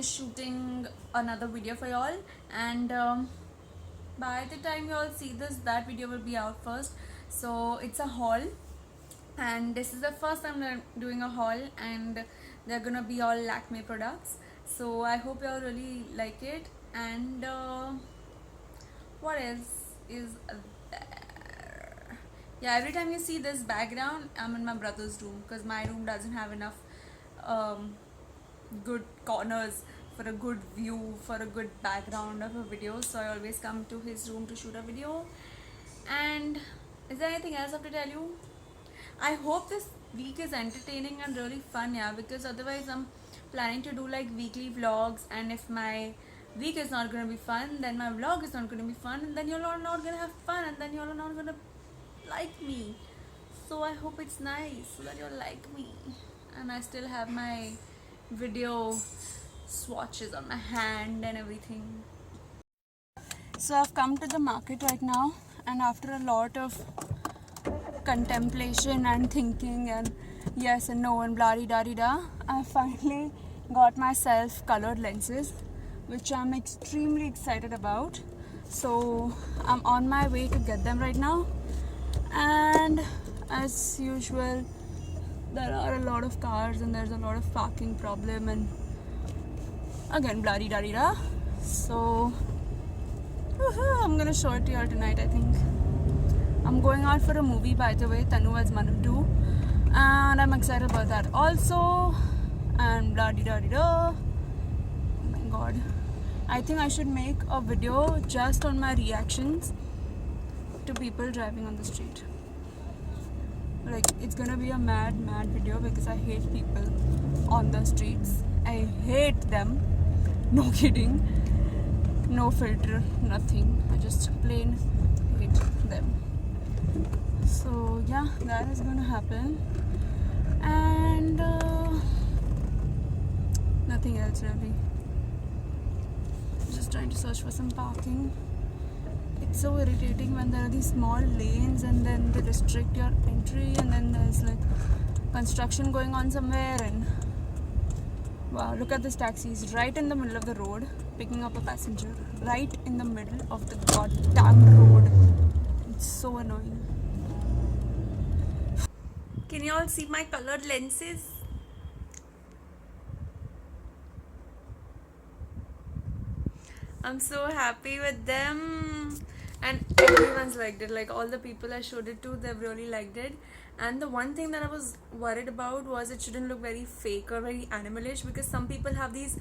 finished shooting another video for y'all, and by the time y'all see this, that video will be out first. So it's a haul, and this is the first time I'm doing a haul, and they're gonna be all Lakme products. So I hope y'all really like it. And what else is there? Yeah, every time you see this background, I'm in my brother's room because my room doesn't have enough good corners for a good view, for a good background of a video. So I always come to his room to shoot a video. And is there anything else I have to tell you? I hope this week is entertaining and really fun, yeah, because otherwise I'm planning to do like weekly vlogs, and if my week is not gonna be fun, then my vlog is not gonna be fun, and then you're all not gonna have fun, and then you're all not gonna like me. So I hope it's nice so that you'll like me. And I still have my video swatches on my hand and everything. So I've come to the market right now, and after a lot of contemplation and thinking and yes and no and blah da da, I finally got myself colored lenses, which I'm extremely excited about. So I'm on my way to get them right now, and as usual there are a lot of cars and there's a lot of parking problem and again blah da da. So I'm gonna show it to you all tonight. I think I'm going out for a movie, by the way, Tanu Weds Manu 2, and I'm excited about that also. And blah da da. Oh my god, I think I should make a video just on my reactions to people driving on the street. Like, it's gonna be a mad video because I hate people on the streets. I hate them. No kidding. No filter, nothing. I just plain hate them. So yeah, that is gonna happen. And nothing else really. Just trying to search for some parking. It's so irritating when there are these small lanes and then they restrict your entry, and then there's like construction going on somewhere. And wow, look at this taxi. He's right in the middle of the road picking up a passenger, right in the middle of the goddamn road. It's so annoying. Can you all see my colored lenses? I'm so happy with them, and everyone's liked it. Like, all the people I showed it to, they've really liked it. And the one thing that I was worried about was it shouldn't look very fake or very animalish, because some people have these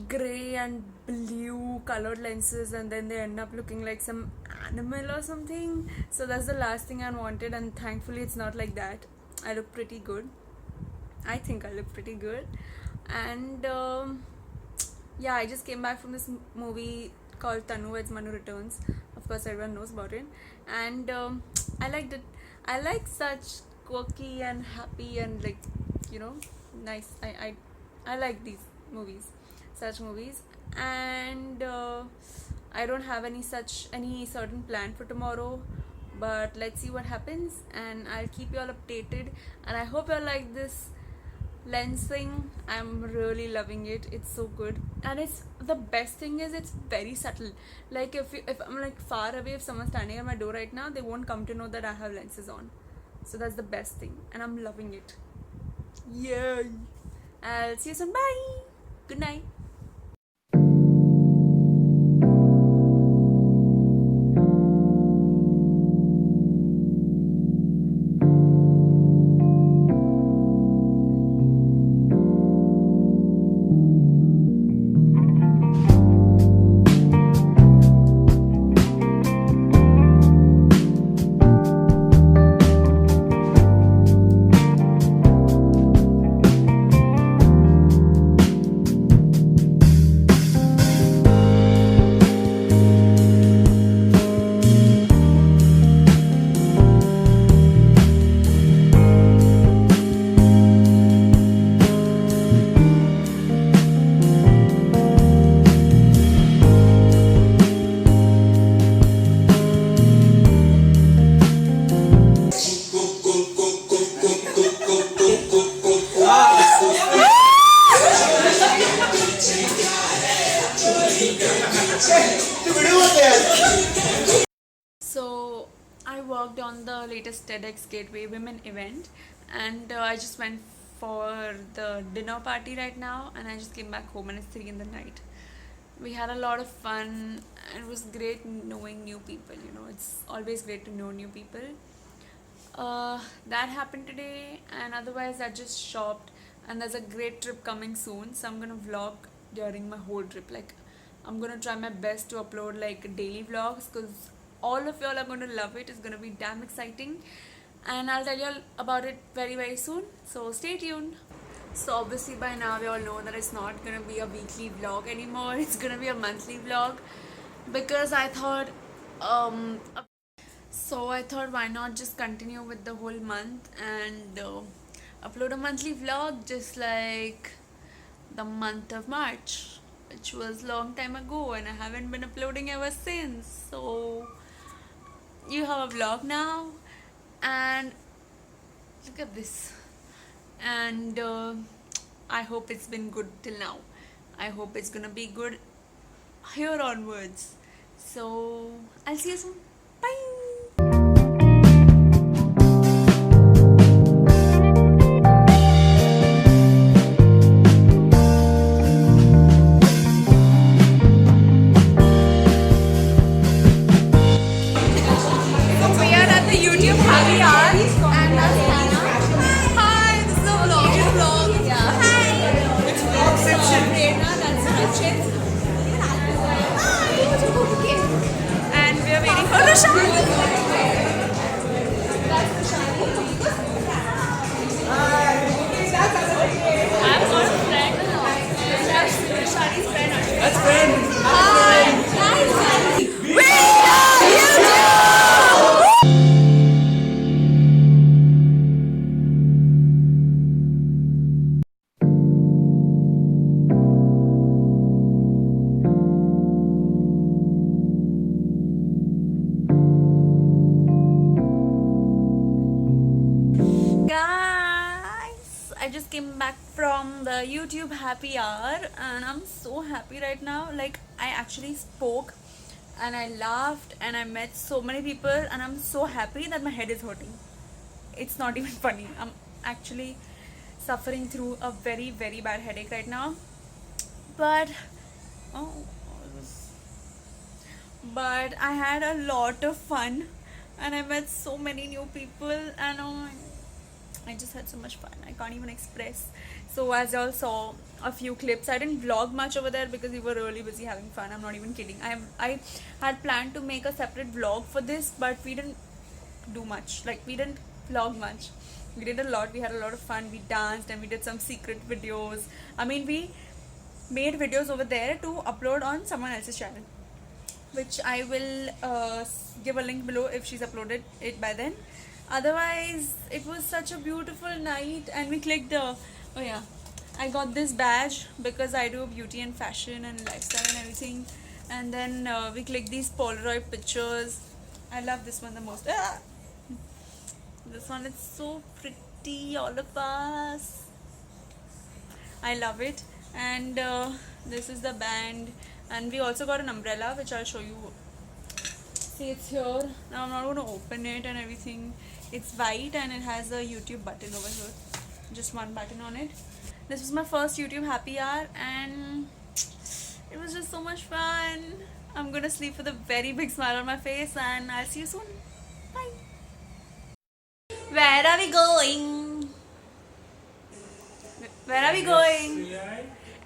gray and blue colored lenses and then they end up looking like some animal or something. So that's the last thing I wanted, and thankfully it's not like that. I look pretty good. I think I look pretty good. And yeah, I just came back from this movie called Tanu Weds Manu Returns. Of course, everyone knows about it. And I liked it. I like such quirky and happy and, like, you know, nice. I like these movies, such movies. And I don't have any certain plan for tomorrow, but let's see what happens, and I'll keep you all updated. And I hope you all like this lens thing. I'm really loving it. It's so good, and it's the best thing is it's very subtle. Like, if I'm like far away, if someone's standing at my door right now, they won't come to know that I have lenses on. So that's the best thing, and I'm loving it. Yay! I'll see you soon. Bye. Good night. latest TEDx Gateway Women event, and I just went for the dinner party right now, and I just came back home and it's 3 in the night. We had a lot of fun, and it was great knowing new people. You know, it's always great to know new people. That happened today, and otherwise I just shopped, and there's a great trip coming soon, so I'm gonna vlog during my whole trip. Like, I'm gonna try my best to upload like daily vlogs, because all of y'all are gonna love it. It's gonna be damn exciting, and I'll tell y'all about it very very soon, so stay tuned. So obviously by now we all know that it's not gonna be a weekly vlog anymore. It's gonna be a monthly vlog, because I thought why not just continue with the whole month and upload a monthly vlog, just like the month of March, which was long time ago, and I haven't been uploading ever since. So you have a vlog now, and look at this. And I hope it's been good till now. I hope it's gonna be good here onwards. So I'll see you soon. Bye. And we are waiting for Rashad. I'm not a friend. That's Rashadi's friend. That's friend. Hi. We love you too. Guys, I just came back from the YouTube happy hour, and I'm so happy right now. Like, I actually spoke and I laughed and I met so many people, and I'm so happy that my head is hurting. It's not even funny. I'm actually suffering through a very very bad headache right now, but but I had a lot of fun, and I met so many new people, and I just had so much fun. I can't even express. So as y'all saw a few clips, I didn't vlog much over there because we were really busy having fun. I'm not even kidding. I had planned to make a separate vlog for this, but we didn't do much. Like, we didn't vlog much. We did a lot. We had a lot of fun. We danced and we did some secret videos. I mean, we made videos over there to upload on someone else's channel, which I will give a link below if she's uploaded it by then. Otherwise, it was such a beautiful night, and we clicked the I got this badge because I do beauty and fashion and lifestyle and everything, and then we clicked these Polaroid pictures. I love this one the most. This one is so pretty, all of us. I love it. And this is the band, and we also got an umbrella, which I'll show you. See, it's here. Now I'm not going to open it and everything. It's white and it has a YouTube button over here, just one button on it. This was my first YouTube happy hour, and it was just so much fun. I'm gonna sleep with a very big smile on my face, and I'll see you soon. Bye. Where are we going? Where are we going?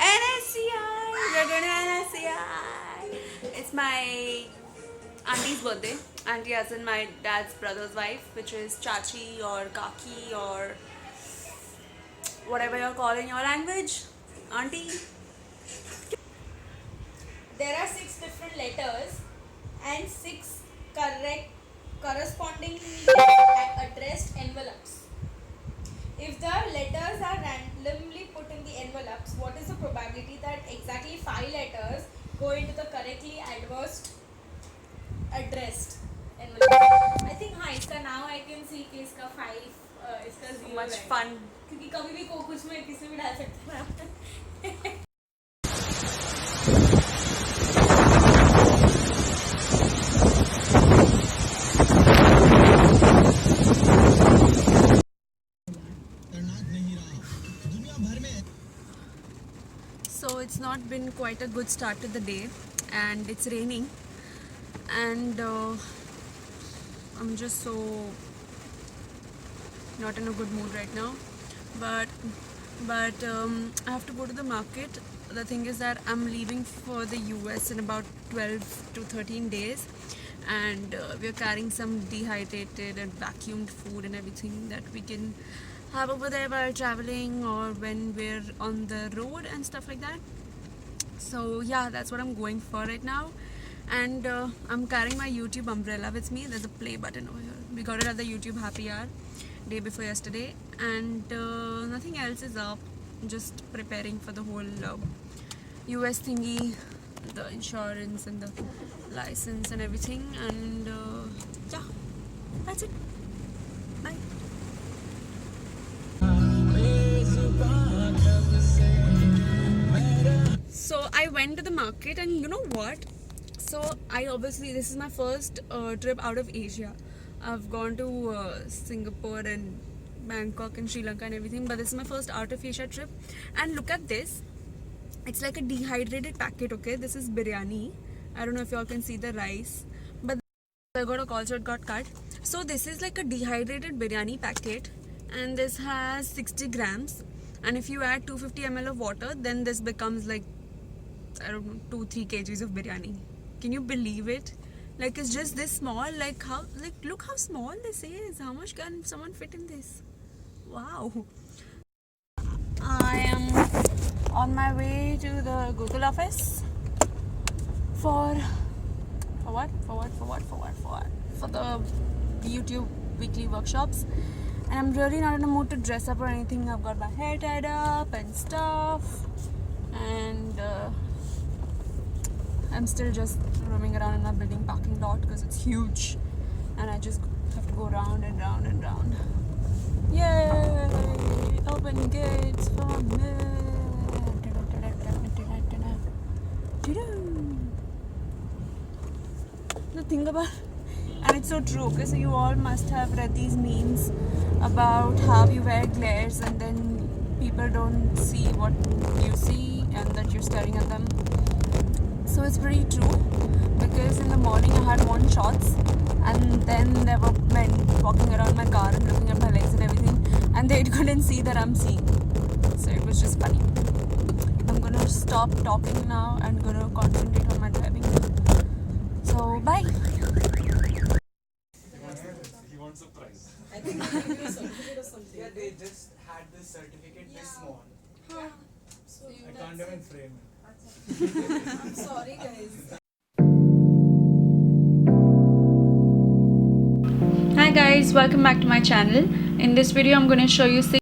NSCI. We're going to NSCI. It's my auntie's birthday. Auntie as in my dad's brother's wife, which is Chachi or Kaki or whatever you're calling your language. Auntie. There are 6 different letters and 6 correspondingly addressed envelopes. If the letters are randomly put in the envelopes, what is the probability that exactly 5 letters go into the correctly addressed envelope? I think इसका now I can see कि इसका 5 इसका 0 So much fun. क्योंकि कभी भी कुछ में किसी भी डाल सकते हैं आप. So it's not been quite a good start to the day, and it's raining, and I'm just so not in a good mood right now. But I have to go to the market. The thing is that I'm leaving for the US in about 12 to 13 days, and we're carrying some dehydrated and vacuumed food and everything that we can have over there while traveling or when we're on the road and stuff like that. So yeah, that's what I'm going for right now. And I'm carrying my YouTube umbrella with me. There's a play button over here. We got it at the YouTube happy hour day before yesterday, and nothing else is up. Just preparing for the whole US thingy, the insurance and the license and everything. And yeah, that's it. Bye. So I went to the market, and you know what? So I obviously, this is my first trip out of Asia. I've gone to Singapore and Bangkok and Sri Lanka and everything, but this is my first out of Asia trip. And look at this. It's like a dehydrated packet, okay? This is biryani. I don't know if y'all can see the rice, but I got a call, so it got cut. So this is like a dehydrated biryani packet, and this has 60 grams. And if you add 250 ml of water, then this becomes like, I don't know, 2-3 kgs of biryani. Can you believe it? Like, it's just this small. Like, how, like, look how small this is. How much can someone fit in this? Wow. I am on my way to the Google office for what? For the YouTube weekly workshops. And I'm really not in a mood to dress up or anything. I've got my hair tied up and stuff. And I'm still just roaming around in our building parking lot because it's huge. And I just have to go round and round and round. Yay! Open gates for me. The thing about, and it's so true, okay? So you all must have read these memes about how you wear glares and then people don't see what you see and that you're staring at them. So it's pretty true, because in the morning I had worn shorts, and then there were men walking around my car and looking at my legs and everything, and they couldn't see that I'm seeing. So it was just funny. I'm gonna stop talking now and gonna concentrate on my driving. So bye. He wants a prize. I think they gave you a certificate or something. Yeah, they just had this certificate this small. So I can't even frame it. I'm sorry, guys. Hi guys, welcome back to my channel. In this video I'm going to show you 6